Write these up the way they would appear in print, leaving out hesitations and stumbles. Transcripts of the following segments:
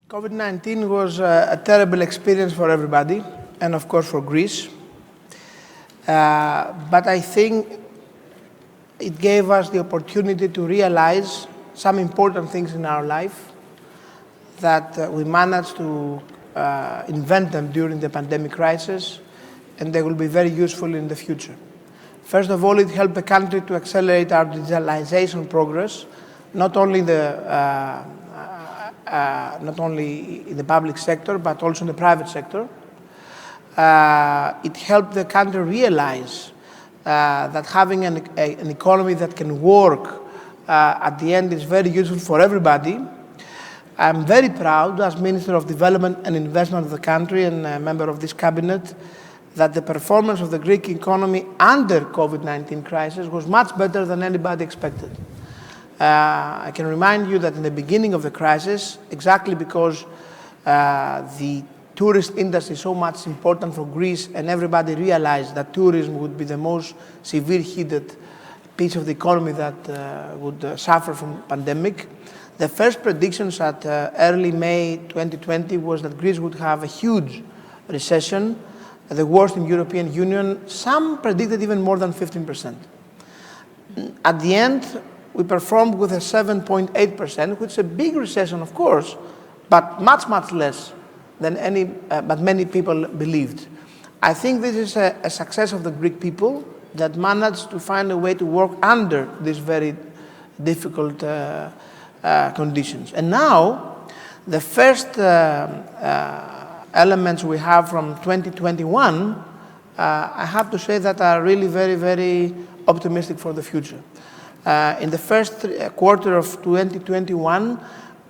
COVID-19 was a terrible experience for everybody, and of course for Greece. But I think it gave us the opportunity to realize some important things in our life that we managed to invent them during the pandemic crisis, and they will be very useful in the future. First of all, it helped the country to accelerate our digitalization progress, not only in the public sector, but also in the private sector. It helped the country realize that having an economy that can work at the end is very useful for everybody. I'm very proud, as Minister of Development and Investment of the country and a member of this cabinet, that the performance of the Greek economy under COVID-19 crisis was much better than anybody expected. I can remind you that in the beginning of the crisis, exactly because the tourist industry is so much important for Greece and everybody realized that tourism would be the most severe hit piece of the economy that would suffer from pandemic. The first predictions at early May 2020 was that Greece would have a huge recession, the worst in European Union. Some predicted even more than 15%. At the end, we performed with a 7.8%, which is a big recession, of course, but much, much less than but many people believed. I think this is a success of the Greek people that managed to find a way to work under these very difficult conditions. And now, the first elements we have from 2021, I have to say that are really very, very optimistic for the future. In the first quarter of 2021,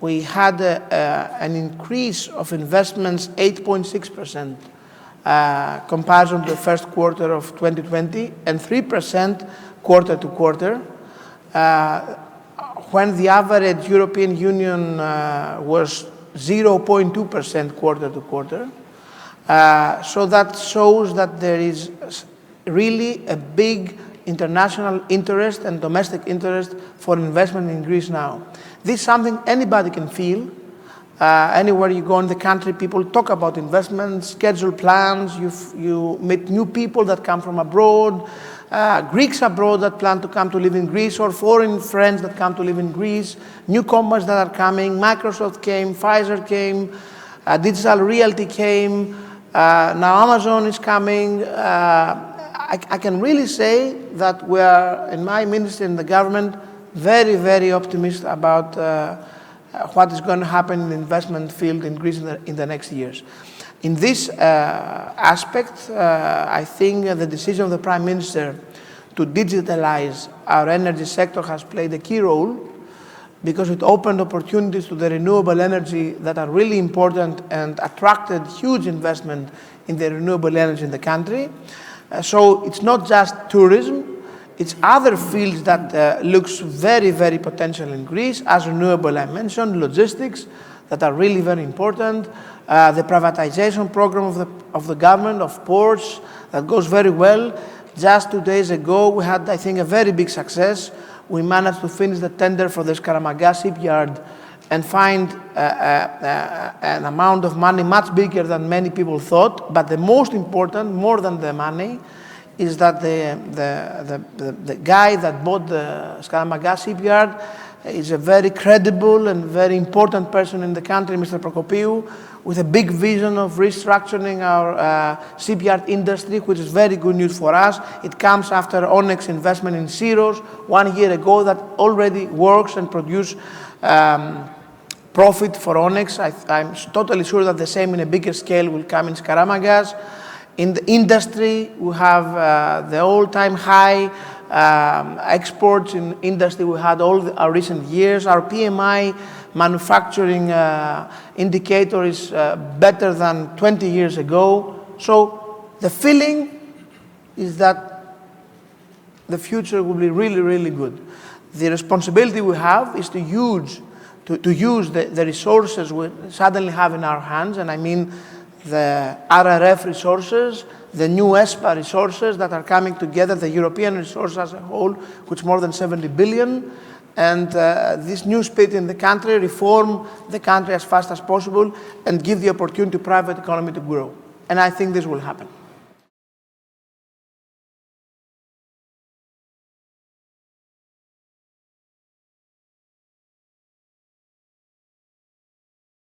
we had an increase of investments 8.6% comparison to the first quarter of 2020 and 3% quarter to quarter, when the average European Union was 0.2% quarter to quarter. So that shows that there is really a big international interest and domestic interest for investment in Greece now. This is something anybody can feel. Anywhere you go in the country, people talk about investments, schedule plans, you meet new people that come from abroad, Greeks abroad that plan to come to live in Greece, or foreign friends that come to live in Greece, new companies that are coming. Microsoft came, Pfizer came, Digital Realty came, now Amazon is coming. I can really say that we are, in my ministry and the government, very, very optimistic about what is going to happen in the investment field in Greece in the next years. In this aspect, I think the decision of the Prime Minister to digitalize our energy sector has played a key role, because it opened opportunities to the renewable energy that are really important and attracted huge investment in the renewable energy in the country. So it's not just tourism, it's other fields that looks very, very potential in Greece, as renewable, I mentioned, logistics, that are really very important, the privatization program of the government, of ports, that goes very well. Just 2 days ago, we had, I think, a very big success. We managed to finish the tender for the Skaramaga shipyard and find an amount of money much bigger than many people thought. But the most important, more than the money, is that the guy that bought the Skaramaga shipyard is a very credible and very important person in the country, Mr. Prokopiou, with a big vision of restructuring our shipyard industry, which is very good news for us. It comes after Onyx investment in Syros 1 year ago that already works and produces profit for Onyx. I'm totally sure that the same in a bigger scale will come in Skaramagas. In the industry, we have the all-time high exports in industry we had all our recent years. Our PMI manufacturing indicator is better than 20 years ago. So the feeling is that the future will be really, really good. The responsibility we have is to use the resources we suddenly have in our hands, and I mean the RRF resources, the new ESPA resources that are coming together, the European resources as a whole, which is more than 70 billion, and this new spirit in the country, reform the country as fast as possible and give the opportunity to private economy to grow. And I think this will happen.